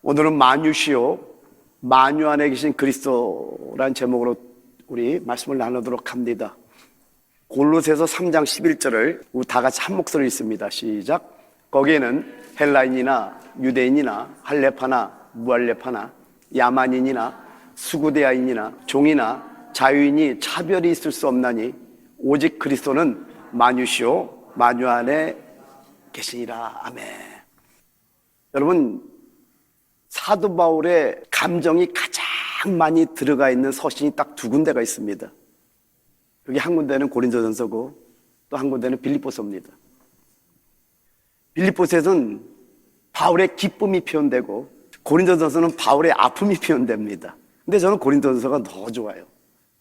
오늘은 만유시요 만유 안에 계신 그리스도란 제목으로 우리 말씀을 나누도록 합니다. 골로새서 3장 11절을 우리 다 같이 한 목소리 읽습니다. 시작. 거기에는 헬라인이나 유대인이나 할레파나 무할레파나 야만인이나 수구대아인이나 종이나 자유인이 차별이 있을 수 없나니 오직 그리스도는 만유시요 만유 안에 계시니라. 아멘. 여러분, 사도 바울의 감정이 가장 많이 들어가 있는 서신이 딱 두 군데가 있습니다. 여기 한 군데는 고린도전서고 또 한 군데는 빌립보서입니다. 빌립보서에서는 바울의 기쁨이 표현되고 고린도전서는 바울의 아픔이 표현됩니다. 근데 저는 고린도전서가 더 좋아요.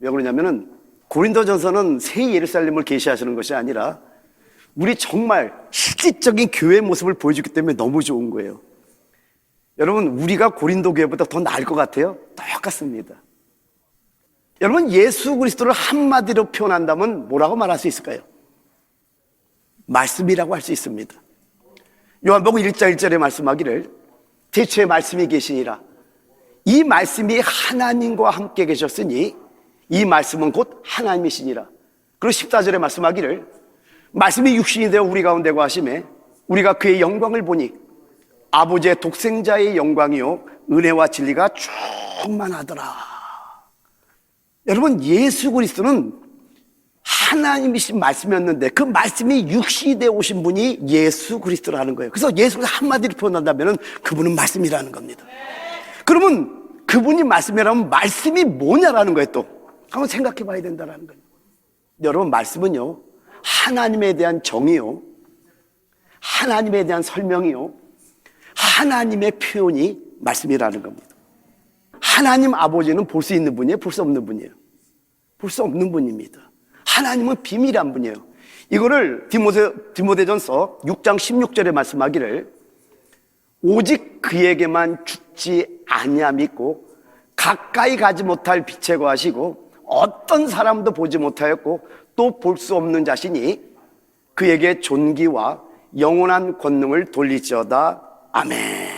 왜 그러냐면은 고린도전서는 새 예루살렘을 계시하시는 것이 아니라 우리 정말 실질적인 교회의 모습을 보여주기 때문에 너무 좋은 거예요. 여러분, 우리가 고린도 교회보다 더 나을 것 같아요? 똑같습니다. 여러분, 예수 그리스도를 한마디로 표현한다면 뭐라고 말할 수 있을까요? 말씀이라고 할 수 있습니다. 요한복음 1장 1절에 말씀하기를 태초에 말씀이 계시니라. 이 말씀이 하나님과 함께 계셨으니 이 말씀은 곧 하나님이시니라. 그리고 14절에 말씀하기를 말씀이 육신이 되어 우리 가운데 거하심에 우리가 그의 영광을 보니 아버지의 독생자의 영광이요 은혜와 진리가 충만하더라. 여러분, 예수 그리스도는 하나님이신 말씀이었는데 그 말씀이 육신이 되어 오신 분이 예수 그리스도라는 거예요. 그래서 예수 그리스도 한마디로 표현한다면 그분은 말씀이라는 겁니다. 그러면 그분이 말씀이라면 말씀이 뭐냐라는 거예요. 또 한번 생각해 봐야 된다는 거예요. 여러분, 말씀은요 하나님에 대한 정의요, 하나님에 대한 설명이요, 하나님의 표현이 말씀이라는 겁니다. 하나님 아버지는 볼 수 있는 분이에요? 볼 수 없는 분이에요? 볼 수 없는 분입니다. 하나님은 비밀한 분이에요. 이거를 디모데전서 6장 16절에 말씀하기를 오직 그에게만 죽지 아니하 믿고 가까이 가지 못할 빛에 거하시고 어떤 사람도 보지 못하였고 또 볼 수 없는 자신이 그에게 존귀와 영원한 권능을 돌리지어다. 아멘.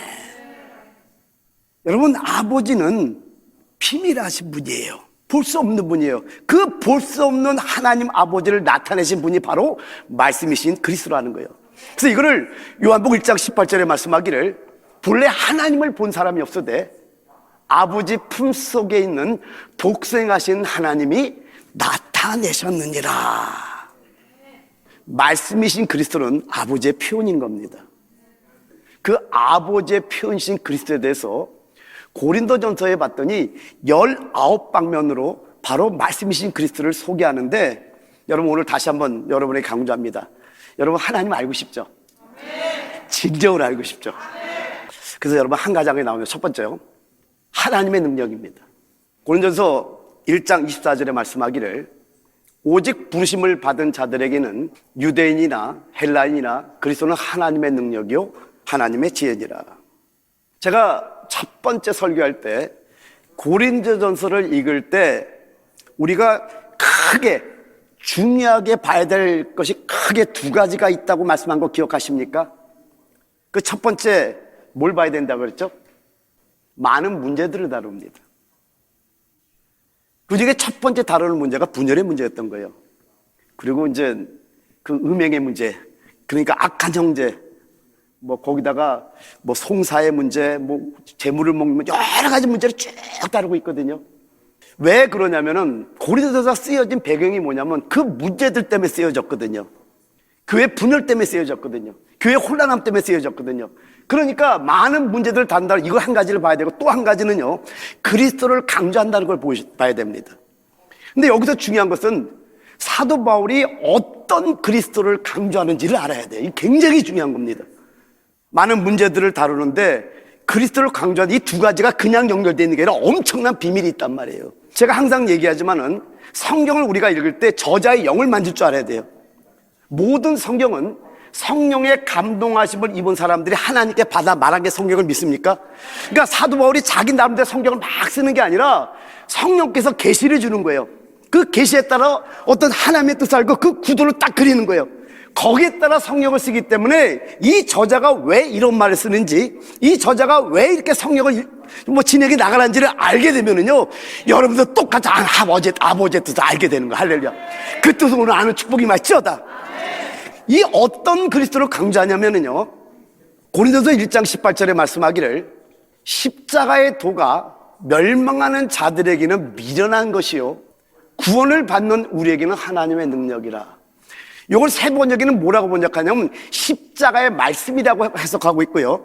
여러분, 아버지는 비밀하신 분이에요. 볼 수 없는 분이에요. 그 볼 수 없는 하나님 아버지를 나타내신 분이 바로 말씀이신 그리스도라는 거예요. 그래서 이거를 요한복음 1장 18절에 말씀하기를 본래 하나님을 본 사람이 없으되 아버지 품속에 있는 독생하신 하나님이 나타내셨느니라. 말씀이신 그리스도는 아버지의 표현인 겁니다. 그 아버지의 표현이신 그리스도에 대해서 고린도전서에 봤더니 19방면으로 바로 말씀이신 그리스도를 소개하는데, 여러분 오늘 다시 한번 여러분에게 강조합니다. 여러분, 하나님 알고 싶죠? 진정으로 알고 싶죠? 그래서 여러분 한 가지가 나오면 첫 번째요, 하나님의 능력입니다. 고린도전서 1장 24절에 말씀하기를 오직 부르심을 받은 자들에게는 유대인이나 헬라인이나 그리스도는 하나님의 능력이요 하나님의 지혜니라. 제가 첫 번째 설교할 때 고린도전서를 읽을 때 우리가 크게 중요하게 봐야 될 것이 크게 두 가지가 있다고 말씀한 거 기억하십니까? 그 첫 번째 뭘 봐야 된다고 그랬죠? 많은 문제들을 다룹니다. 그 중에 첫 번째 다루는 문제가 분열의 문제였던 거예요. 그리고 이제 그 음행의 문제, 그러니까 악한 형제, 뭐 거기다가 뭐 송사의 문제, 뭐 재물을 먹는 여러 가지 문제를 쭉 다루고 있거든요. 왜 그러냐면은 고린도서가 쓰여진 배경이 뭐냐면 그 문제들 때문에 쓰여졌거든요. 교회 분열 때문에 쓰여졌거든요. 교회 혼란함 때문에 쓰여졌거든요. 그러니까 많은 문제들을 다룬다. 이거 한 가지를 봐야 되고 또 한 가지는요, 그리스도를 강조한다는 걸 봐야 됩니다. 근데 여기서 중요한 것은 사도 바울이 어떤 그리스도를 강조하는지를 알아야 돼요. 이게 굉장히 중요한 겁니다. 많은 문제들을 다루는데 그리스도를 강조하는 이 두 가지가 그냥 연결되어 있는 게 아니라 엄청난 비밀이 있단 말이에요. 제가 항상 얘기하지만은 성경을 우리가 읽을 때 저자의 영을 만질 줄 알아야 돼요. 모든 성경은 성령의 감동하심을 입은 사람들이 하나님께 받아 말한 게 성경을 믿습니까? 그러니까 사도 바울이 자기 나름대로 성경을 막 쓰는 게 아니라 성령께서 계시를 주는 거예요. 그 계시에 따라 어떤 하나님의 뜻을 알고 그 구도를 딱 그리는 거예요. 거기에 따라 성경을 쓰기 때문에 이 저자가 왜 이런 말을 쓰는지, 이 저자가 왜 이렇게 성경을 진행해 나가는지를 알게 되면은요, 여러분도 똑같이 아버지의 뜻을 알게 되는 거야. 할렐루야. 그 뜻을 오늘 아는 축복이 맞지어다. 이 어떤 그리스도를 강조하냐면은요, 고린도서 1장 18절에 말씀하기를 십자가의 도가 멸망하는 자들에게는 미련한 것이요 구원을 받는 우리에게는 하나님의 능력이라. 이걸 세 번역에는 뭐라고 번역하냐면 십자가의 말씀이라고 해석하고 있고요,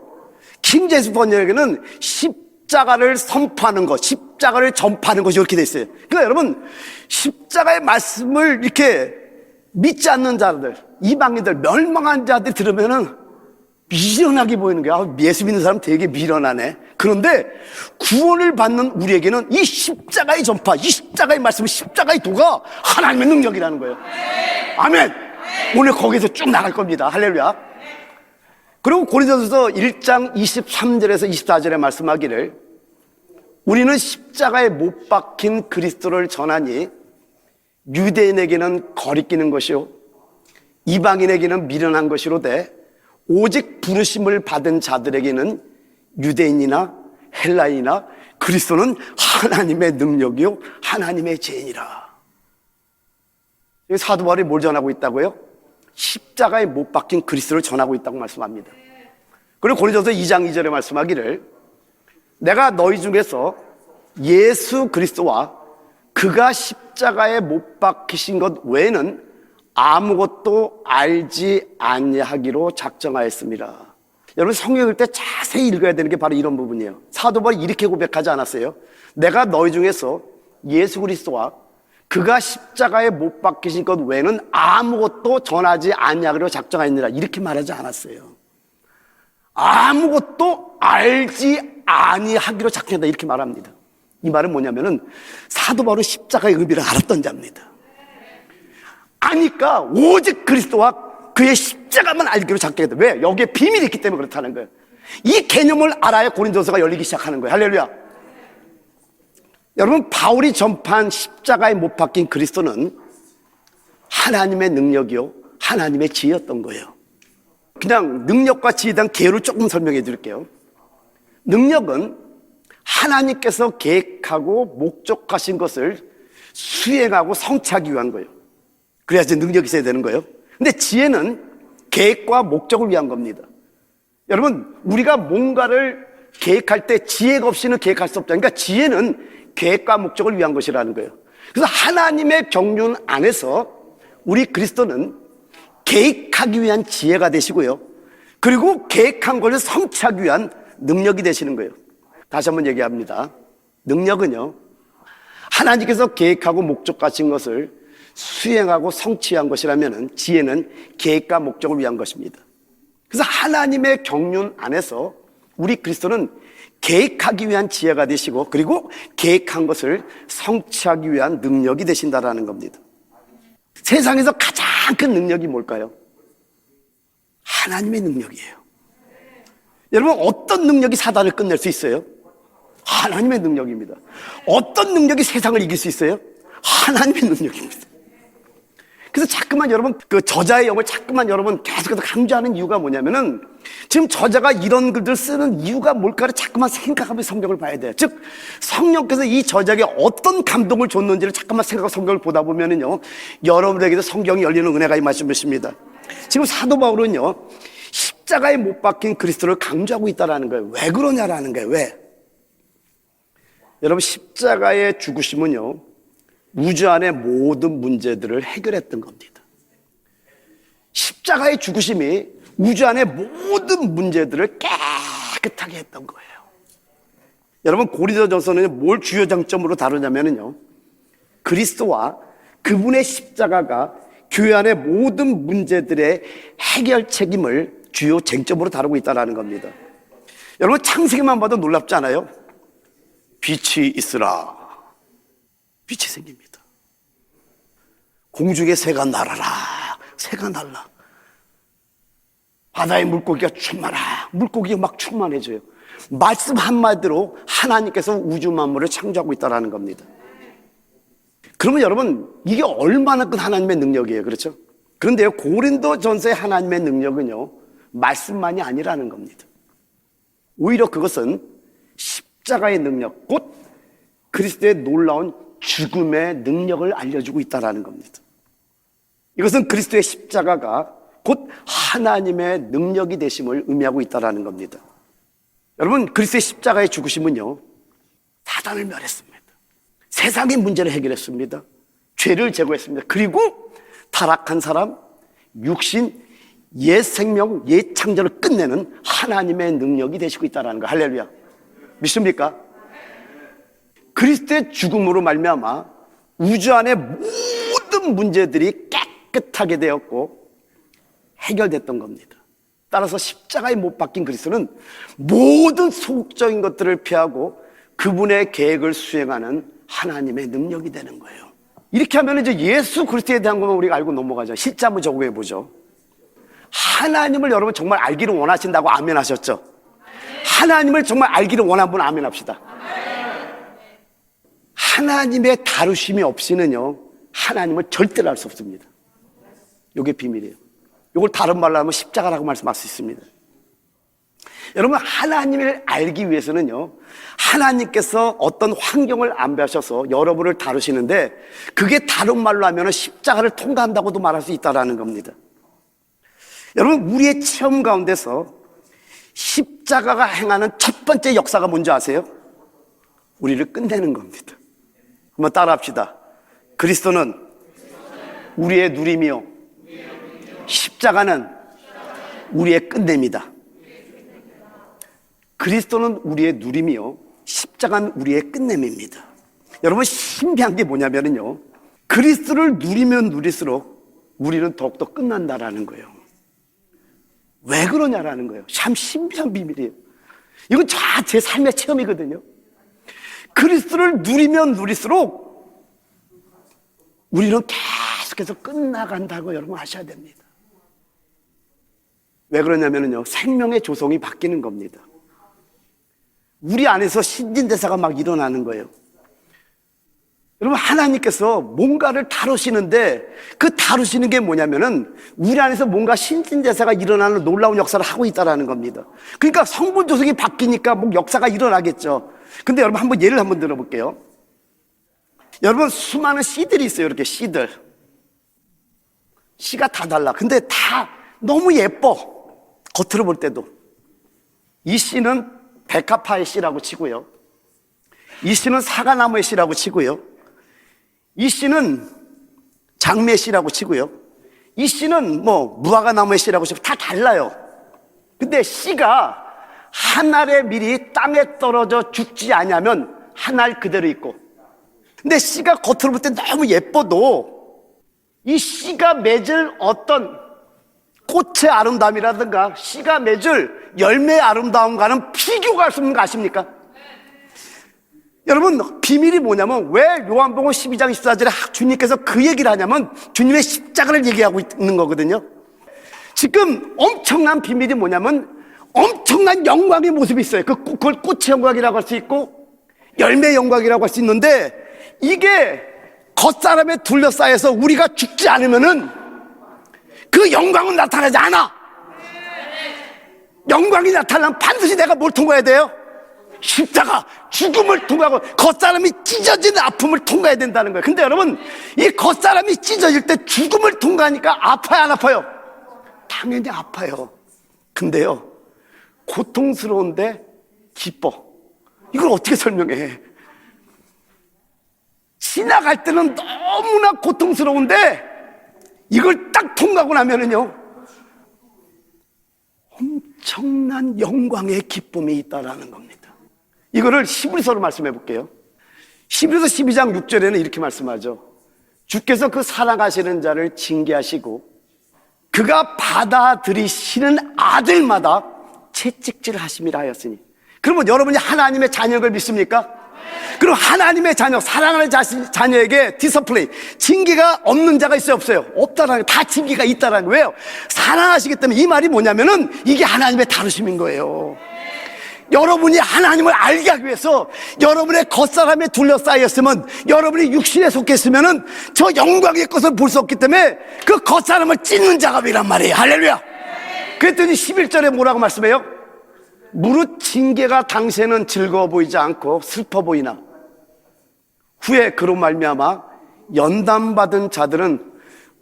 킹제임스 번역에는 십자가를 선포하는 것, 십자가를 전파하는 것이 이렇게 돼 있어요. 그러니까 여러분, 십자가의 말씀을 이렇게 믿지 않는 자들, 이방인들, 멸망한 자들 들으면은 미련하게 보이는 거야. 예수 믿는 사람 되게 미련하네. 그런데 구원을 받는 우리에게는 이 십자가의 전파, 이 십자가의 말씀, 십자가의 도가 하나님의 능력이라는 거예요. 아멘. 오늘 거기서 쭉 나갈 겁니다. 할렐루야. 그리고 고린도서 1장 23절에서 24절에 말씀하기를 우리는 십자가에 못 박힌 그리스도를 전하니 유대인에게는 거리끼는 것이요 이방인에게는 미련한 것이로되 오직 부르심을 받은 자들에게는 유대인이나 헬라인이나 그리스도는 하나님의 능력이요 하나님의 죄인이라. 사도 바울이 뭘 전하고 있다고요? 십자가에 못 박힌 그리스도를 전하고 있다고 말씀합니다. 그리고 고린도서 2장 2절에 말씀하기를 내가 너희 중에서 예수 그리스도와 그가 십자가에 못 박히신 것 외에는 아무것도 알지 아니하기로 작정하였습니다. 여러분, 성경 읽을 때 자세히 읽어야 되는 게 바로 이런 부분이에요. 사도 바울이 이렇게 고백하지 않았어요? 내가 너희 중에서 예수 그리스도와 그가 십자가에 못 박히신 것 외에는 아무것도 전하지 아니하기로 작정하였느라, 이렇게 말하지 않았어요. 아무것도 알지 아니하기로 작정했다, 이렇게 말합니다. 이 말은 뭐냐면은 사도 바울은 십자가의 의미를 알았던 자입니다. 아니까 오직 그리스도와 그의 십자가만 알기로 작정했다. 왜? 여기에 비밀이 있기 때문에 그렇다는 거예요. 이 개념을 알아야 고린도서가 열리기 시작하는 거예요. 할렐루야. 여러분, 바울이 전파한 십자가에 못 박힌 그리스도는 하나님의 능력이요 하나님의 지혜였던 거예요. 그냥 능력과 지혜에 대한 개요를 조금 설명해 드릴게요. 능력은 하나님께서 계획하고 목적하신 것을 수행하고 성취하기 위한 거예요. 그래야지 능력이 있어야 되는 거예요. 근데 지혜는 계획과 목적을 위한 겁니다. 여러분, 우리가 뭔가를 계획할 때 지혜가 없이는 계획할 수 없다. 그러니까 지혜는 계획과 목적을 위한 것이라는 거예요. 그래서 하나님의 경륜 안에서 우리 그리스도는 계획하기 위한 지혜가 되시고요, 그리고 계획한 것을 성취하기 위한 능력이 되시는 거예요. 다시 한번 얘기합니다. 능력은요, 하나님께서 계획하고 목적하신 것을 수행하고 성취한 것이라면 지혜는 계획과 목적을 위한 것입니다. 그래서 하나님의 경륜 안에서 우리 그리스도는 계획하기 위한 지혜가 되시고, 그리고 계획한 것을 성취하기 위한 능력이 되신다라는 겁니다. 세상에서 가장 큰 능력이 뭘까요? 하나님의 능력이에요. 여러분, 어떤 능력이 사단을 끝낼 수 있어요? 하나님의 능력입니다. 어떤 능력이 세상을 이길 수 있어요? 하나님의 능력입니다. 그래서 자꾸만 여러분, 그 저자의 영을 자꾸만 여러분 계속해서 강조하는 이유가 뭐냐면은, 지금 저자가 이런 글들 쓰는 이유가 뭘까를 자꾸만 생각하면서 성경을 봐야 돼요. 즉, 성령께서 이 저자에게 어떤 감동을 줬는지를 자꾸만 생각하고 성경을 보다 보면은요, 여러분에게도 성경이 열리는 은혜가 임하신 것입니다. 지금 사도 바울은요, 십자가에 못 박힌 그리스도를 강조하고 있다라는 거예요. 왜 그러냐라는 거예요. 왜? 여러분, 십자가의 죽으심은요, 우주 안의 모든 문제들을 해결했던 겁니다. 십자가의 죽으심이 우주 안의 모든 문제들을 깨끗하게 했던 거예요. 여러분, 고린도전서는 뭘 주요 장점으로 다루냐면요, 그리스도와 그분의 십자가가 교회 안의 모든 문제들의 해결 책임을 주요 쟁점으로 다루고 있다는 겁니다. 여러분, 창세기만 봐도 놀랍지 않아요? 빛이 있으라, 빛이 생깁니다. 공중에 새가 날아라, 새가 날라. 바다의 물고기가 충만하, 물고기가 막 충만해져요. 말씀 한마디로 하나님께서 우주 만물을 창조하고 있다는 겁니다. 그러면 여러분, 이게 얼마나 큰 하나님의 능력이에요. 그렇죠? 그런데요, 고린도전서의 하나님의 능력은요, 말씀만이 아니라는 겁니다. 오히려 그것은 십자가의 능력, 곧 그리스도의 놀라운 죽음의 능력을 알려주고 있다는 겁니다. 이것은 그리스도의 십자가가 곧 하나님의 능력이 되심을 의미하고 있다는 겁니다. 여러분, 그리스도의 십자가의 죽으심은요, 사단을 멸했습니다. 세상의 문제를 해결했습니다. 죄를 제거했습니다. 그리고 타락한 사람, 육신, 옛 생명, 옛 창조를 끝내는 하나님의 능력이 되시고 있다는 거. 할렐루야. 믿습니까? 그리스도의 죽음으로 말미암아 우주 안의 모든 문제들이 깨끗하게 되었고 해결됐던 겁니다. 따라서 십자가에 못 박힌 그리스도는 모든 소극적인 것들을 피하고 그분의 계획을 수행하는 하나님의 능력이 되는 거예요. 이렇게 하면 이제 예수 그리스도에 대한 것만 우리가 알고 넘어가죠. 실제 한번 적용해 보죠. 하나님을 여러분 정말 알기를 원하신다고 아멘 하셨죠? 하나님을 정말 알기를 원하는 분 아멘 합시다. 하나님의 다루심이 없이는요, 하나님을 절대로 알 수 없습니다. 이게 비밀이에요. 이걸 다른 말로 하면 십자가라고 말씀할 수 있습니다. 여러분, 하나님을 알기 위해서는요, 하나님께서 어떤 환경을 안배하셔서 여러분을 다루시는데 그게 다른 말로 하면 십자가를 통과한다고도 말할 수 있다는 겁니다. 여러분, 우리의 체험 가운데서 십자가가 행하는 첫 번째 역사가 뭔지 아세요? 우리를 끝내는 겁니다. 한번 따라 합시다. 그리스도는 우리의 누림이요, 십자가는 우리의 끝냅니다. 그리스도는 우리의 누림이요, 십자가는 우리의 끝냄입니다. 여러분, 신비한 게 뭐냐면요, 그리스도를 누리면 누릴수록 우리는 더욱더 끝난다라는 거예요. 왜 그러냐라는 거예요. 참 신비한 비밀이에요. 이건 제 삶의 체험이거든요. 그리스도를 누리면 누릴수록 우리는 계속해서 끝나간다고 여러분 아셔야 됩니다. 왜 그러냐면요, 생명의 조성이 바뀌는 겁니다. 우리 안에서 신진대사가 막 일어나는 거예요. 여러분, 하나님께서 뭔가를 다루시는데 그 다루시는 게 뭐냐면은 우리 안에서 뭔가 신진대사가 일어나는 놀라운 역사를 하고 있다는 겁니다. 그러니까 성분 조성이 바뀌니까 뭐 역사가 일어나겠죠. 근데 여러분, 한번 예를 한번 들어볼게요. 여러분, 수많은 씨들이 있어요. 이렇게 씨들. 씨가 다 달라. 근데 다 너무 예뻐. 겉으로 볼 때도. 이 씨는 백합화의 씨라고 치고요, 이 씨는 사과나무의 씨라고 치고요, 이 씨는 장미의 씨라고 치고요, 이 씨는 뭐 무화과나무의 씨라고 치고 다 달라요. 근데 씨가 한 알의 밀이 땅에 떨어져 죽지 않으면 한 알 그대로 있고, 근데 씨가 겉으로 볼 때 너무 예뻐도 이 씨가 맺을 어떤 꽃의 아름다움이라든가 씨가 맺을 열매의 아름다움과는 비교가 할 수 없는 거 아십니까? 여러분, 비밀이 뭐냐면 왜 요한복음 12장 24절에 주님께서 그 얘기를 하냐면 주님의 십자가를 얘기하고 있는 거거든요. 지금 엄청난 비밀이 뭐냐면 엄청난 영광의 모습이 있어요. 그걸 꽃의 영광이라고 할 수 있고 열매의 영광이라고 할 수 있는데 이게 겉사람에 둘러싸여서 우리가 죽지 않으면은 그 영광은 나타나지 않아. 영광이 나타나면 반드시 내가 뭘 통과해야 돼요? 십자가, 죽음을 통과하고 겉사람이 찢어지는 아픔을 통과해야 된다는 거예요. 근데 여러분, 이 겉사람이 찢어질 때 죽음을 통과하니까 아파요, 안 아파요? 당연히 아파요. 근데요, 고통스러운데 기뻐. 이걸 어떻게 설명해? 지나갈 때는 너무나 고통스러운데 이걸 딱 통과하고 나면은요, 엄청난 영광의 기쁨이 있다라는 겁니다. 이거를 히브리서로 말씀해 볼게요. 히브리서 12장 6절에는 이렇게 말씀하죠. 주께서 그 사랑하시는 자를 징계하시고 그가 받아들이시는 아들마다 채찍질 하심이라 하였으니. 그러면 여러분이 하나님의 자녀를 믿습니까? 그럼 하나님의 자녀, 사랑하는 자녀에게 디스플레이, 징계가 없는 자가 있어요, 없어요? 없다라는, 다 징계가 있다라는 거예요. 왜요? 사랑하시기 때문에. 이 말이 뭐냐면은 이게 하나님의 다루심인 거예요. 여러분이 하나님을 알게 하기 위해서 여러분의 겉사람에 둘러싸였으면, 여러분이 육신에 속했으면 저 영광의 것을 볼 수 없기 때문에 그 겉사람을 찢는 작업이란 말이에요. 할렐루야. 그랬더니 11절에 뭐라고 말씀해요? 무릇 징계가 당시에는 즐거워 보이지 않고 슬퍼 보이나 후에 그로 말미암아 연단받은 자들은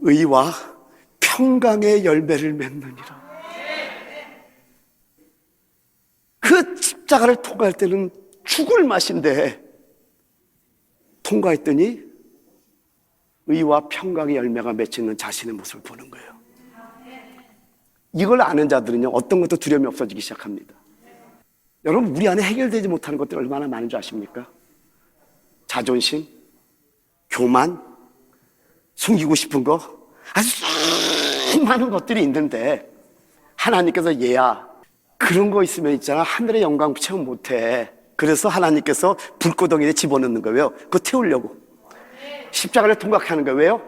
의와 평강의 열매를 맺느니라. 그 십자가를 통과할 때는 죽을 맛인데 통과했더니 의와 평강의 열매가 맺히는 자신의 모습을 보는 거예요. 이걸 아는 자들은요, 어떤 것도 두려움이 없어지기 시작합니다. 여러분, 우리 안에 해결되지 못하는 것들이 얼마나 많은 줄 아십니까? 자존심, 교만, 숨기고 싶은 거, 아주 수많은 것들이 있는데 하나님께서 얘야, 그런 거 있으면 있잖아, 하늘의 영광 체험 못해. 그래서 하나님께서 불구덩이에 집어넣는 거예요. 그거 태우려고. 십자가를 통과하는 거예요. 왜요?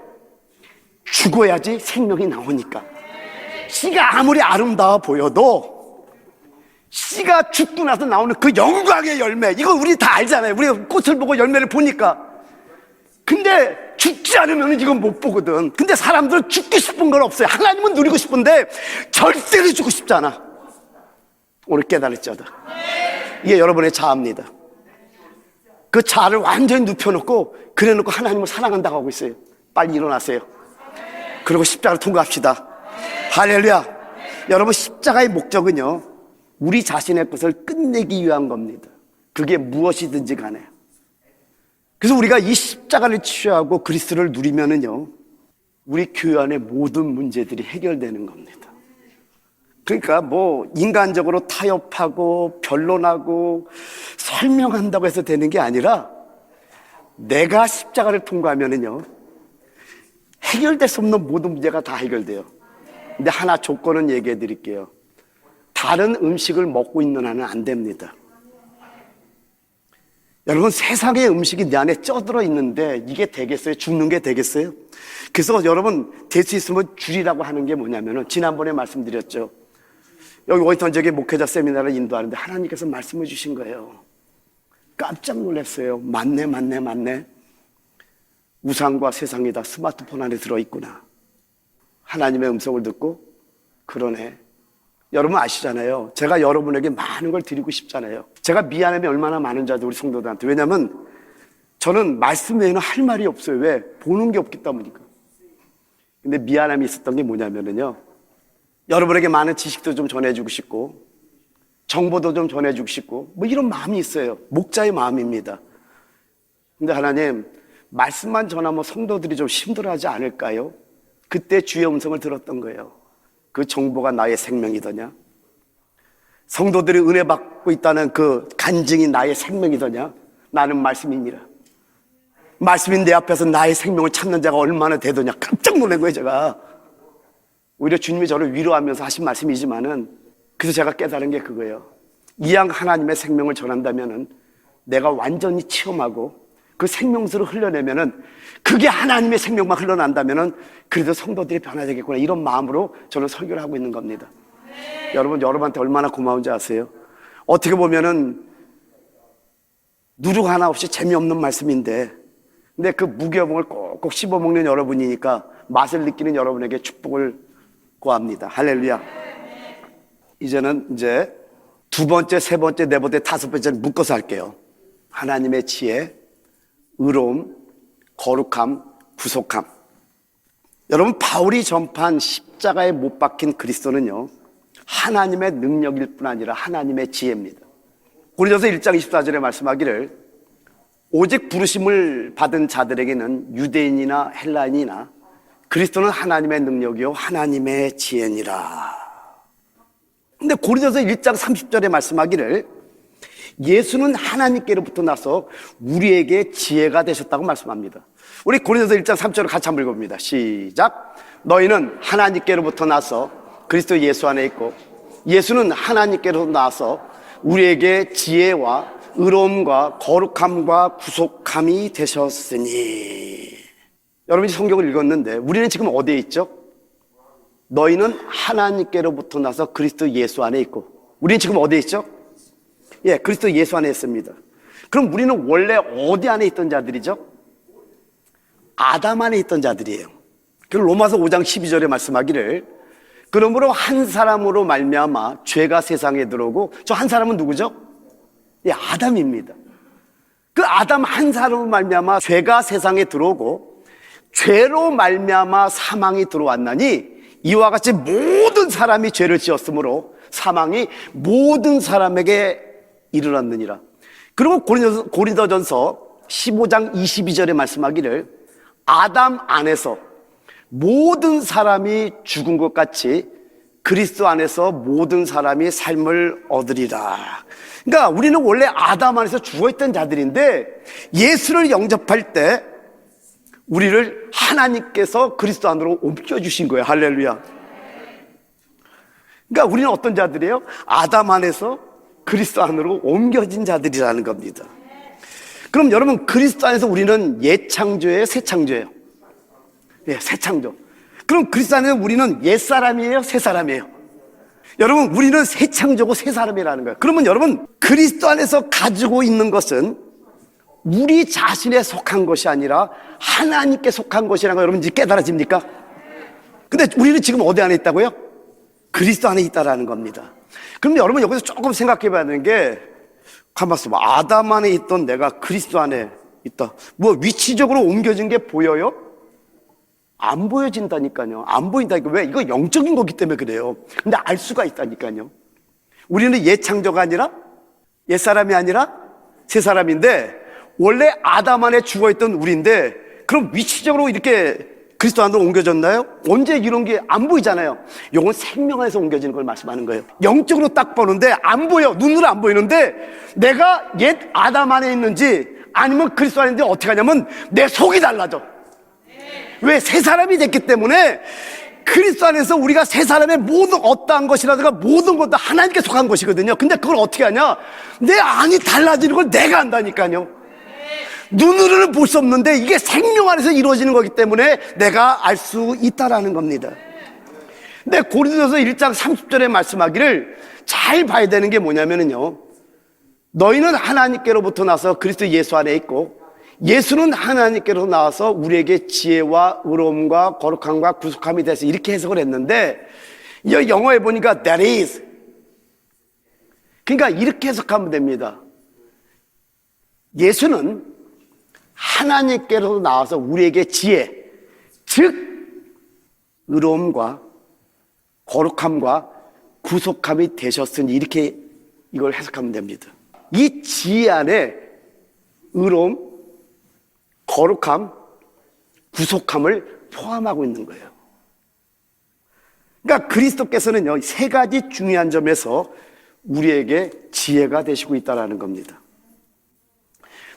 죽어야지 생명이 나오니까. 씨가 아무리 아름다워 보여도 씨가 죽고 나서 나오는 그 영광의 열매, 이거 우리 다 알잖아요. 우리가 꽃을 보고 열매를 보니까. 근데 죽지 않으면 이건 못 보거든. 근데 사람들은 죽고 싶은 건 없어요. 하나님은 누리고 싶은데 절대로 죽고 싶지 않아. 오늘 깨달았죠. 이게 여러분의 자아입니다. 그 자아를 완전히 눕혀놓고 그래놓고 하나님을 사랑한다고 하고 있어요. 빨리 일어나세요. 그리고 십자가를 통과합시다. 할렐루야. 여러분, 십자가의 목적은요, 우리 자신의 것을 끝내기 위한 겁니다. 그게 무엇이든지 간에. 그래서 우리가 이 십자가를 취하고 그리스도를 누리면은요, 우리 교회 안의 모든 문제들이 해결되는 겁니다. 그러니까 뭐 인간적으로 타협하고 변론하고 설명한다고 해서 되는 게 아니라, 내가 십자가를 통과하면은요, 해결될 수 없는 모든 문제가 다 해결돼요. 근데 하나 조건은 얘기해 드릴게요. 다른 음식을 먹고 있는 한은 안 됩니다. 여러분, 세상의 음식이 내 안에 쪄들어 있는데 이게 되겠어요? 죽는 게 되겠어요? 그래서 여러분, 될 수 있으면 줄이라고 하는 게 뭐냐면은, 지난번에 말씀드렸죠. 여기 워싱턴 지역에 목회자 세미나를 인도하는데 하나님께서 말씀해 주신 거예요. 깜짝 놀랐어요. 맞네. 우상과 세상이 다 스마트폰 안에 들어있구나. 하나님의 음성을 듣고, 그러네. 여러분 아시잖아요. 제가 여러분에게 많은 걸 드리고 싶잖아요. 제가 미안함이 얼마나 많은지 아죠, 우리 성도들한테. 왜냐하면 저는 말씀 외에는 할 말이 없어요. 왜? 보는 게 없기 때문이니까. 근데 미안함이 있었던 게 뭐냐면요, 여러분에게 많은 지식도 좀 전해주고 싶고 정보도 좀 전해주고 싶고 뭐 이런 마음이 있어요. 목자의 마음입니다. 근데 하나님, 말씀만 전하면 성도들이 좀 힘들어하지 않을까요? 그때 주의 음성을 들었던 거예요. 그 정보가 나의 생명이더냐? 성도들이 은혜 받고 있다는 그 간증이 나의 생명이더냐? 나는 말씀입니다. 말씀인 내 앞에서 나의 생명을 찾는 자가 얼마나 되더냐? 깜짝 놀란 거예요, 제가. 오히려 주님이 저를 위로하면서 하신 말씀이지만은, 그래서 제가 깨달은 게 그거예요. 이왕 하나님의 생명을 전한다면은 내가 완전히 체험하고 그 생명수를 흘려내면은, 그게 하나님의 생명만 흘러난다면은 그래도 성도들이 변화되겠구나, 이런 마음으로 저는 설교를 하고 있는 겁니다. 여러분, 여러분한테 얼마나 고마운지 아세요? 어떻게 보면은 누룩 하나 없이 재미없는 말씀인데, 근데 그 무교봉을 꼭꼭 씹어먹는 여러분이니까 맛을 느끼는 여러분에게 축복을 구합니다. 할렐루야. 이제는 이제 두 번째, 세 번째, 네 번째, 다섯 번째를 묶어서 할게요. 하나님의 지혜, 의로움, 거룩함, 구속함. 여러분, 바울이 전파한 십자가에 못 박힌 그리스도는요, 하나님의 능력일 뿐 아니라 하나님의 지혜입니다. 고린도서 1장 24절에 말씀하기를, 오직 부르심을 받은 자들에게는 유대인이나 헬라인이나 그리스도는 하나님의 능력이요 하나님의 지혜니라. 근데 고린도서 1장 30절에 말씀하기를, 예수는 하나님께로부터 나서 우리에게 지혜가 되셨다고 말씀합니다. 우리 고린도서 1장 3절을 같이 한번 읽어봅니다. 시작. 너희는 하나님께로부터 나서 그리스도 예수 안에 있고, 예수는 하나님께로부터 나서 우리에게 지혜와 의로움과 거룩함과 구속함이 되셨으니. 여러분이 성경을 읽었는데 우리는 지금 어디에 있죠? 너희는 하나님께로부터 나서 그리스도 예수 안에 있고, 우리는 지금 어디에 있죠? 예, 그리스도 예수 안에 있습니다. 그럼 우리는 원래 어디 안에 있던 자들이죠? 아담 안에 있던 자들이에요. 그 로마서 5장 12절에 말씀하기를 그러므로 한 사람으로 말미암아 죄가 세상에 들어오고, 저 한 사람은 누구죠? 예, 아담입니다. 그 아담 한 사람으로 말미암아 죄가 세상에 들어오고 죄로 말미암아 사망이 들어왔나니 이와 같이 모든 사람이 죄를 지었으므로 사망이 모든 사람에게 이르렀느니라. 그리고 고린도전서 15장 22절에 말씀하기를 아담 안에서 모든 사람이 죽은 것 같이 그리스도 안에서 모든 사람이 삶을 얻으리라. 그러니까 우리는 원래 아담 안에서 죽어있던 자들인데 예수를 영접할 때 우리를 하나님께서 그리스도 안으로 옮겨주신 거예요. 할렐루야. 그러니까 우리는 어떤 자들이에요? 아담 안에서 그리스도 안으로 옮겨진 자들이라는 겁니다. 그럼 여러분, 그리스도 안에서 우리는 옛 창조예요, 새 창조예요? 예, 새 창조. 그럼 그리스도 안에서 우리는 옛 사람이에요, 새 사람이에요? 여러분, 우리는 새 창조고 새 사람이라는 거예요. 그러면 여러분, 그리스도 안에서 가지고 있는 것은 우리 자신에 속한 것이 아니라 하나님께 속한 것이라는 거 여러분 이제 깨달아집니까? 근데 우리는 지금 어디 안에 있다고요? 그리스도 안에 있다라는 겁니다. 그럼 여러분 여기서 조금 생각해 봐야 되는 게, 가만 있어봐. 아담 안에 있던 내가 그리스도 안에 있다. 뭐 위치적으로 옮겨진 게 보여요? 안 보여진다니까요. 안 보인다니까. 왜? 이거 영적인 거기 때문에 그래요. 근데 알 수가 있다니까요. 우리는 옛 창조가 아니라, 옛 사람이 아니라 새 사람인데, 원래 아담 안에 죽어있던 우리인데, 그럼 위치적으로 이렇게 그리스도 안으로 옮겨졌나요? 언제 이런 게 안 보이잖아요. 이건 생명 안에서 옮겨지는 걸 말씀하는 거예요. 영적으로 딱 보는데 안 보여. 눈으로 안 보이는데 내가 옛 아담 안에 있는지 아니면 그리스도 안에 있는지 어떻게 하냐면 내 속이 달라져. 왜? 새 사람이 됐기 때문에 그리스도 안에서 우리가 새 사람의 모든 어떠한 것이라든가 모든 것도 하나님께 속한 것이거든요. 근데 그걸 어떻게 하냐? 내 안이 달라지는 걸 내가 안다니까요. 눈으로는 볼 수 없는데 이게 생명 안에서 이루어지는 거기 때문에 내가 알 수 있다라는 겁니다. 근데 고린도전서 1장 30절에 말씀하기를 잘 봐야 되는 게 뭐냐면요, 너희는 하나님께로부터 나서 그리스도 예수 안에 있고 예수는 하나님께로 나와서 우리에게 지혜와 의로움과 거룩함과 구속함이 돼서 이렇게 해석을 했는데, 이 영어에 보니까 that is, 그러니까 이렇게 해석하면 됩니다. 예수는 하나님께로 나와서 우리에게 지혜, 즉 의로움과 거룩함과 구속함이 되셨으니, 이렇게 이걸 해석하면 됩니다. 이 지혜 안에 의로움, 거룩함, 구속함을 포함하고 있는 거예요. 그러니까 그리스도께서는요, 세 가지 중요한 점에서 우리에게 지혜가 되시고 있다는 겁니다.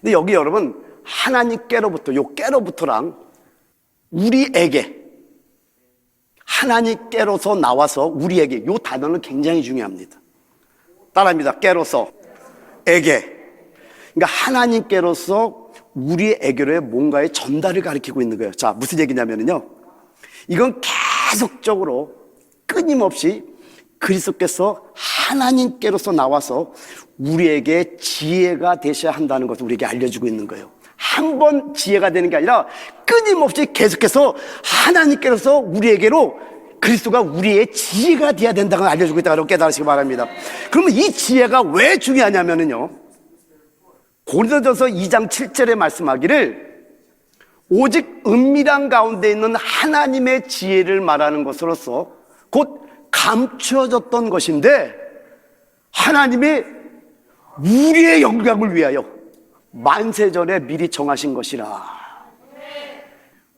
근데 여기 여러분, 하나님께로부터, 요 깨로부터랑 우리에게, 하나님께로서 나와서 우리에게, 요 단어는 굉장히 중요합니다. 따라합니다. 깨로서, 에게. 그러니까 하나님께로서 우리에게로의 뭔가의 전달을 가리키고 있는 거예요. 자, 무슨 얘기냐면요, 이건 계속적으로 끊임없이 그리스도께서 하나님께로서 나와서 우리에게 지혜가 되셔야 한다는 것을 우리에게 알려주고 있는 거예요. 한 번 지혜가 되는 게 아니라 끊임없이 계속해서 하나님께로서 우리에게로 그리스도가 우리의 지혜가 되어야 된다는 걸 알려주고 있다고 깨달으시기 바랍니다. 그러면 이 지혜가 왜 중요하냐면요, 고린도전서 2장 7절에 말씀하기를 오직 은밀한 가운데 있는 하나님의 지혜를 말하는 것으로서 곧 감추어졌던 것인데, 하나님이 우리의 영광을 위하여 만세전에 미리 정하신 것이라.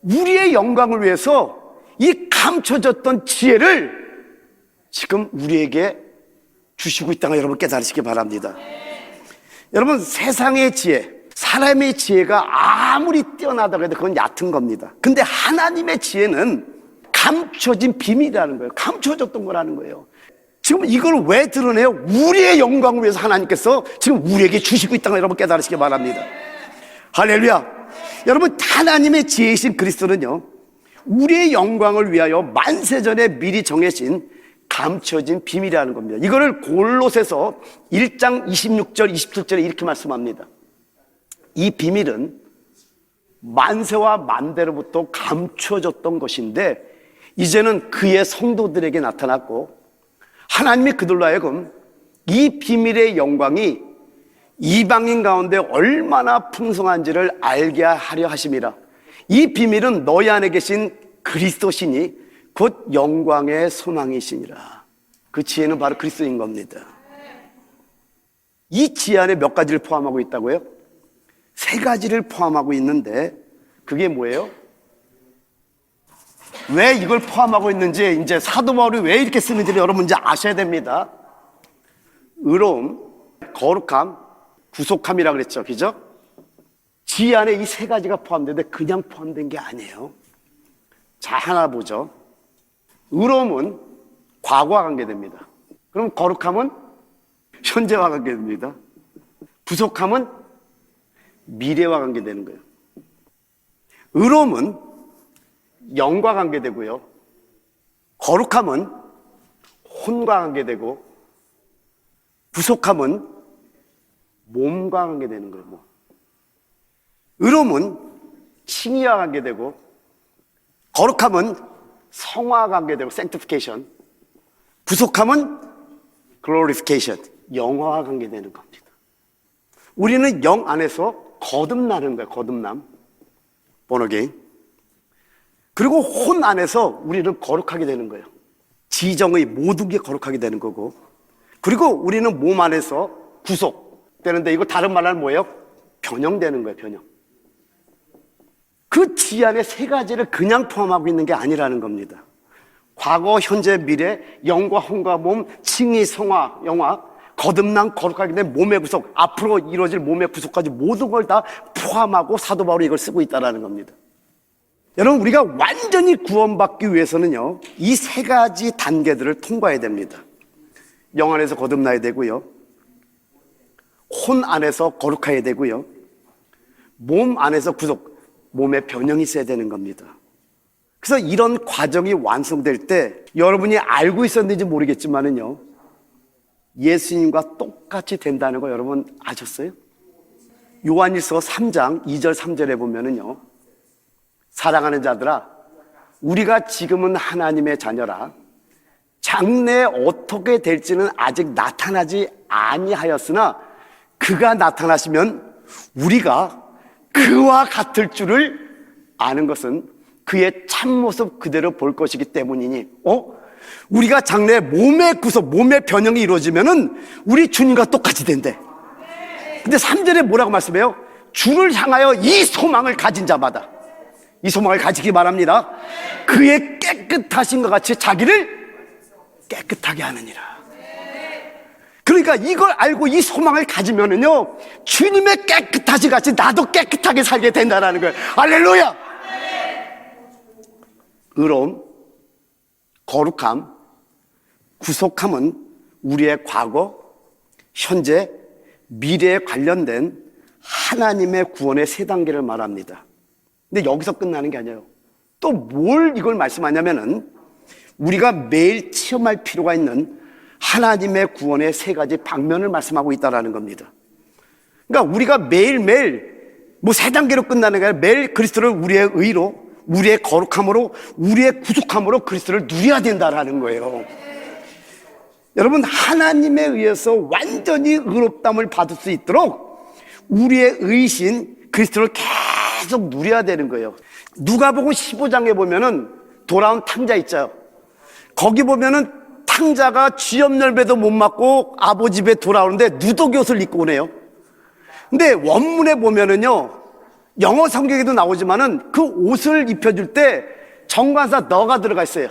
우리의 영광을 위해서 이 감춰졌던 지혜를 지금 우리에게 주시고 있다는 걸 여러분 깨달으시기 바랍니다. 여러분, 세상의 지혜, 사람의 지혜가 아무리 뛰어나다고 해도 그건 얕은 겁니다. 근데 하나님의 지혜는 감춰진 비밀이라는 거예요. 감춰졌던 거라는 거예요. 지금 이걸 왜 드러내요? 우리의 영광을 위해서 하나님께서 지금 우리에게 주시고 있다는 걸 여러분 깨달으시기 바랍니다. 할렐루야. 여러분, 하나님의 지혜이신 그리스도는요, 우리의 영광을 위하여 만세전에 미리 정해진 감춰진 비밀이라는 겁니다. 이거를 골로새서 1장 26절 27절에 이렇게 말씀합니다. 이 비밀은 만세와 만대로부터 감춰졌던 것인데 이제는 그의 성도들에게 나타났고 하나님이 그들로 하여금 이 비밀의 영광이 이방인 가운데 얼마나 풍성한지를 알게 하려 하심이라. 이 비밀은 너희 안에 계신 그리스도시니 곧 영광의 소망이시니라. 그 지혜는 바로 그리스도인 겁니다. 이 지혜 안에 몇 가지를 포함하고 있다고요? 3가지를 포함하고 있는데 그게 뭐예요? 왜 이걸 포함하고 있는지 이제 사도 바울이 왜 이렇게 쓰는지를 여러분 이제 아셔야 됩니다. 의로움, 거룩함, 구속함이라 그랬죠. 그죠? 지혜 안에 이 3가지가 포함되는데 그냥 포함된 게 아니에요. 자, 하나 보죠. 의로움은 과거와 관계됩니다. 그럼 거룩함은 현재와 관계됩니다. 구속함은 미래와 관계되는 거예요. 의로움은 영과 관계되고요. 거룩함은 혼과 관계되고 구속함은 몸과 관계되는 거예요. 의로움은 칭의와 관계되고 거룩함은 성화와 관계되고 sanctification, 구속함은 glorification, 영화와 관계되는 겁니다. 우리는 영 안에서 거듭나는 거예요. 거듭남, born again. 그리고 혼 안에서 우리는 거룩하게 되는 거예요. 지정의 모든 게 거룩하게 되는 거고, 그리고 우리는 몸 안에서 구속되는데 이거 다른 말로 하면 뭐예요? 변형되는 거예요. 변형. 그 지 안에 3가지를 그냥 포함하고 있는 게 아니라는 겁니다. 과거, 현재, 미래, 영과 혼과 몸, 칭의, 성화, 영화, 거듭난 거룩하게 된 몸의 구속, 앞으로 이루어질 몸의 구속까지 모든 걸 다 포함하고 사도 바울이 이걸 쓰고 있다는 겁니다. 여러분, 우리가 완전히 구원받기 위해서는요, 이 3가지 단계들을 통과해야 됩니다. 영 안에서 거듭나야 되고요, 혼 안에서 거룩해야 되고요, 몸 안에서 구속, 몸의 변형이 있어야 되는 겁니다. 그래서 이런 과정이 완성될 때 여러분이 알고 있었는지 모르겠지만은요, 예수님과 똑같이 된다는 거 여러분 아셨어요? 요한일서 3장 2절 3절에 보면은요, 사랑하는 자들아, 우리가 지금은 하나님의 자녀라. 장래에 어떻게 될지는 아직 나타나지 아니하였으나 그가 나타나시면 우리가 그와 같을 줄을 아는 것은 그의 참모습 그대로 볼 것이기 때문이니, 우리가 장래에 몸의 구속, 몸의 변형이 이루어지면은 우리 주님과 똑같이 된대. 근데 3절에 뭐라고 말씀해요? 주를 향하여 이 소망을 가진 자마다, 이 소망을 가지기 바랍니다. 그의 깨끗하신 것 같이 자기를 깨끗하게 하느니라. 그러니까 이걸 알고 이 소망을 가지면은요, 주님의 깨끗하신 같이 나도 깨끗하게 살게 된다는 거예요. 할렐루야! 의로움, 거룩함, 구속함은 우리의 과거, 현재, 미래에 관련된 하나님의 구원의 3단계를 말합니다. 근데 여기서 끝나는 게 아니에요. 또 뭘 이걸 말씀하냐면은 우리가 매일 체험할 필요가 있는 하나님의 구원의 3가지 방면을 말씀하고 있다는 겁니다. 그러니까 우리가 매일매일 3단계로 끝나는 게 아니라 매일 그리스도를 우리의 의로, 우리의 거룩함으로, 우리의 구속함으로 그리스도를 누려야 된다는 거예요. 여러분, 하나님에 의해서 완전히 의롭다함을 받을 수 있도록 우리의 의신 그리스도를 계속 누려야 되는 거예요. 누가복음 15장에 보면은 돌아온 탕자 있죠. 거기 보면은 탕자가 쥐염열매도 못 맞고 아버지 집에 돌아오는데 누더기 옷을 입고 오네요. 근데 원문에 보면은요, 영어 성경에도 나오지만은 그 옷을 입혀줄 때 정관사 너가 들어가 있어요.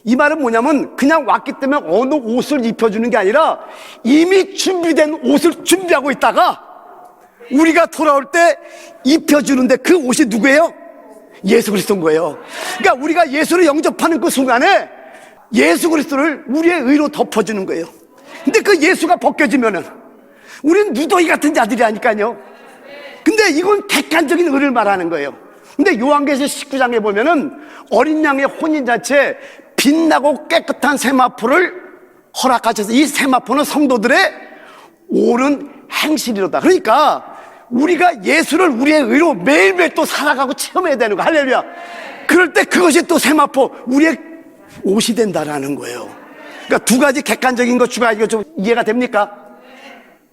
이 말은 뭐냐면 그냥 왔기 때문에 어느 옷을 입혀주는 게 아니라 이미 준비된 옷을 준비하고 있다가 우리가 돌아올 때 입혀주는데 그 옷이 누구예요? 예수 그리스도인 거예요. 그러니까 우리가 예수를 영접하는 그 순간에 예수 그리스도를 우리의 의로 덮어주는 거예요. 근데 그 예수가 벗겨지면은 우리는 누더기 같은 자들이 아니까요. 근데 이건 객관적인 의를 말하는 거예요. 근데 요한계시록 19장에 보면은 어린 양의 혼인잔치에 빛나고 깨끗한 세마포를 허락하셔서 이 세마포는 성도들의 옳은 행실이로다. 그러니까 우리가 예수를 우리의 의로 매일매일 또 살아가고 체험해야 되는 거. 할렐루야. 그럴 때 그것이 또 세마포 우리의 옷이 된다라는 거예요. 그러니까 두 가지 객관적인 것 추가, 이거 좀 이해가 됩니까?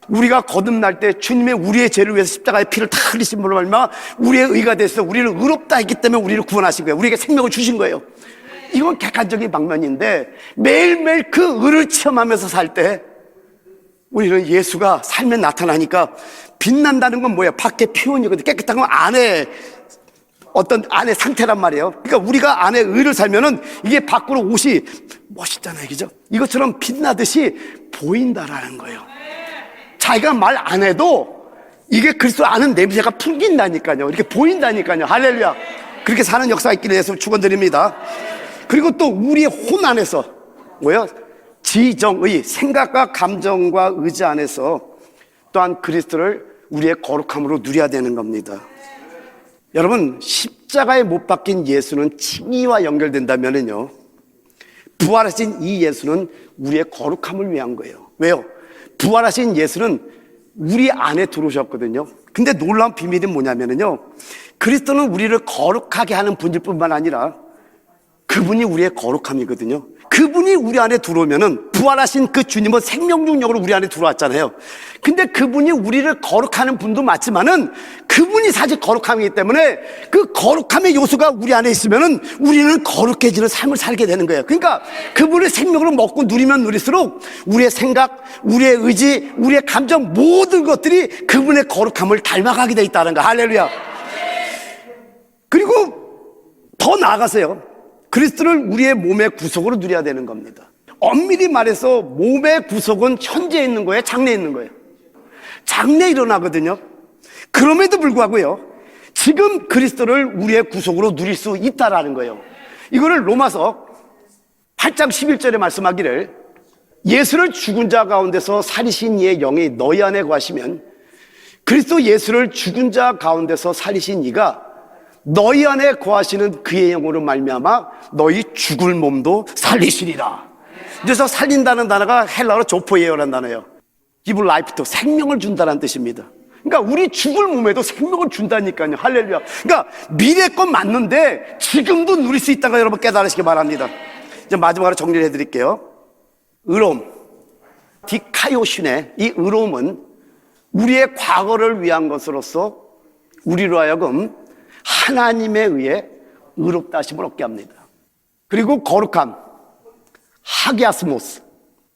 우리가 거듭날 때 주님의 우리의 죄를 위해서 십자가의 피를 다 흘리신 분으로 말미암아 우리의 의가 됐어. 우리를 의롭다 했기 때문에 우리를 구원하신 거예요. 우리에게 생명을 주신 거예요. 이건 객관적인 방면인데 매일매일 그 의를 체험하면서 살 때 우리는 예수가 삶에 나타나니까 빛난다는 건 뭐예요? 밖에 표현이거든. 깨끗한 건 안에 어떤 안의 상태란 말이에요. 그러니까 우리가 안에 의를 살면은 이게 밖으로 옷이 멋있잖아요. 그죠? 이것처럼 빛나듯이 보인다라는 거예요. 자기가 말 안 해도 이게 그리스도 아는 냄새가 풍긴다니까요. 이렇게 보인다니까요. 할렐루야. 그렇게 사는 역사가 있기를 예수 축원드립니다. 그리고 또 우리의 혼 안에서 뭐예요? 지정의, 생각과 감정과 의지 안에서 또한 그리스도를 우리의 거룩함으로 누려야 되는 겁니다. 여러분, 십자가에 못 박힌 예수는 칭의와 연결된다면은요, 부활하신 이 예수는 우리의 거룩함을 위한 거예요. 왜요? 부활하신 예수는 우리 안에 들어오셨거든요. 근데 놀라운 비밀이 뭐냐면요, 그리스도는 우리를 거룩하게 하는 분일 뿐만 아니라 그분이 우리의 거룩함이거든요. 그분이 우리 안에 들어오면은 부활하신 그 주님은 생명 중력으로 우리 안에 들어왔잖아요. 근데 그분이 우리를 거룩하는 분도 맞지만은 그분이 사실 거룩함이기 때문에 그 거룩함의 요소가 우리 안에 있으면은 우리는 거룩해지는 삶을 살게 되는 거예요. 그러니까 그분의 생명으로 먹고 누리면 누릴수록 우리의 생각, 우리의 의지, 우리의 감정 모든 것들이 그분의 거룩함을 닮아가게 돼 있다는 거. 할렐루야. 그리고 더 나아가서요, 그리스도를 우리의 몸의 구속으로 누려야 되는 겁니다. 엄밀히 말해서 몸의 구속은 현재에 있는 거예요? 장래에 있는 거예요? 장래에 일어나거든요. 그럼에도 불구하고요, 지금 그리스도를 우리의 구속으로 누릴 수 있다라는 거예요. 이거를 로마서 8장 11절에 말씀하기를, 예수를 죽은 자 가운데서 살리신 이의 영이 너희 안에 거하시면 그리스도 예수를 죽은 자 가운데서 살리신 이가 너희 안에 거하시는 그의 영으로 말미암아 너희 죽을 몸도 살리시리라. 그래서 살린다는 단어가 헬라어로 조포예요라는 단어예요. Give life to, 생명을 준다는 뜻입니다. 그러니까 우리 죽을 몸에도 생명을 준다니까요. 할렐루야. 그러니까 미래 건 맞는데 지금도 누릴 수 있다는 거 여러분 깨달으시기 바랍니다. 이제 마지막으로 정리를 해드릴게요. 의로움, 디카이오신의 이 의로움은 우리의 과거를 위한 것으로서 우리로 하여금 하나님에 의해 의롭다 하심을 얻게 합니다. 그리고 거룩함, 하기아스모스,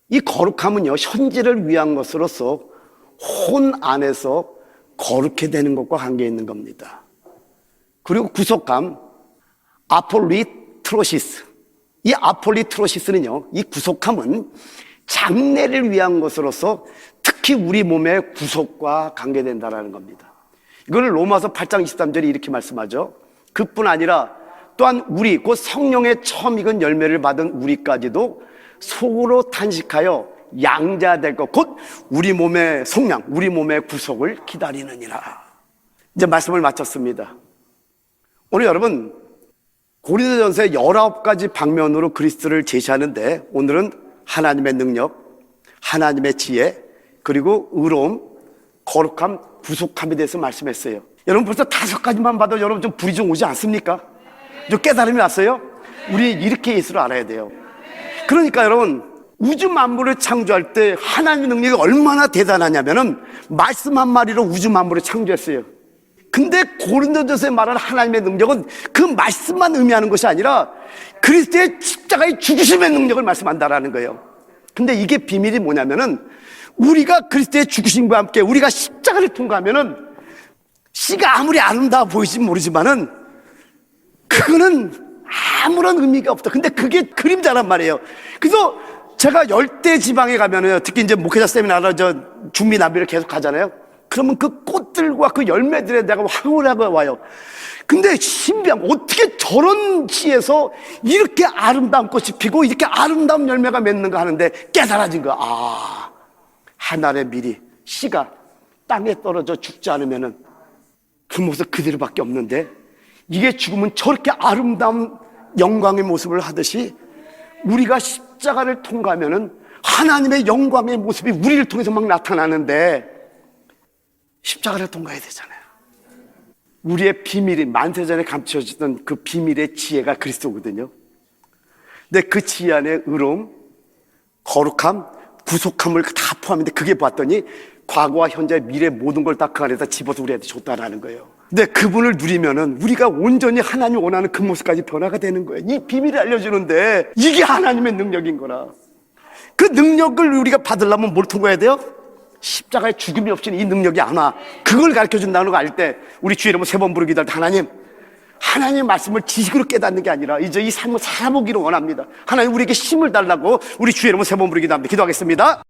이 거룩함은요, 현재를 위한 것으로서 혼 안에서 거룩해 되는 것과 관계 있는 겁니다. 그리고 구속함, 아폴리트로시스, 이 아폴리트로시스는요, 이 구속함은 장래를 위한 것으로서 특히 우리 몸의 구속과 관계된다는 겁니다. 이거는 로마서 8장 23절이 이렇게 말씀하죠. 그뿐 아니라 또한 우리 곧 성령의 처음 익은 열매를 받은 우리까지도 속으로 탄식하여 양자될 것, 곧 우리 몸의 속량, 우리 몸의 구속을 기다리느니라. 이제 말씀을 마쳤습니다. 오늘 여러분, 고린도전서의 19가지 방면으로 그리스도를 제시하는데, 오늘은 하나님의 능력, 하나님의 지혜, 그리고 의로움, 거룩함, 구속함에 대해서 말씀했어요. 여러분, 벌써 5가지만 봐도 여러분 좀 불이 좀 오지 않습니까? 좀 깨달음이 왔어요? 우리 이렇게 예수를 알아야 돼요. 그러니까 여러분, 우주 만물을 창조할 때 하나님의 능력이 얼마나 대단하냐면은 말씀 한 마리로 우주 만물을 창조했어요. 근데 고린도전서에 말하는 하나님의 능력은 그 말씀만 의미하는 것이 아니라 그리스도의 십자가의 죽으심의 능력을 말씀한다라는 거예요. 근데 이게 비밀이 뭐냐면은 우리가 그리스도의 죽으심과 함께 우리가 십자가를 통과하면은 씨가 아무리 아름다워 보이지 모르지만은 그거는 아무런 의미가 없다. 근데 그게 그림자란 말이에요. 그래서 제가 열대 지방에 가면은, 특히 이제 목회자 세미나로 중미 남미를 계속 가잖아요. 그러면 그 꽃들과 그 열매들에 내가 황홀하게 와요. 근데 신비한, 어떻게 저런 시에서 이렇게 아름다운 꽃이 피고 이렇게 아름다운 열매가 맺는가 하는데 깨달아진 거야. 아, 하늘의 밀이 씨가 땅에 떨어져 죽지 않으면은 그 모습 그대로밖에 없는데, 이게 죽으면 저렇게 아름다운 영광의 모습을 하듯이 우리가 십자가를 통과하면은 하나님의 영광의 모습이 우리를 통해서 막 나타나는데 십자가를 통과해야 되잖아요. 우리의 비밀이 만세전에 감춰졌던 그 비밀의 지혜가 그리스도거든요. 근데 그 지혜 안에 의로움, 거룩함, 구속함을 다 포함인데 그게 봤더니 과거와 현재, 미래 모든 걸 다 그 안에다 집어서 우리한테 줬다라는 거예요. 근데 그분을 누리면은 우리가 온전히 하나님 원하는 그 모습까지 변화가 되는 거예요. 이 비밀을 알려주는데 이게 하나님의 능력인 거라. 그 능력을 우리가 받으려면 뭘 통과해야 돼요? 십자가의 죽음이 없이는 이 능력이 안 와. 그걸 가르쳐준다는 거 알 때 우리 주의 이름을 3번 부르기 기도할 때 하나님의 말씀을 지식으로 깨닫는 게 아니라 이제 이 삶을 살아보기를 원합니다. 하나님 우리에게 힘을 달라고 우리 주의 이름을 3번 부르기 기도합니다. 기도하겠습니다.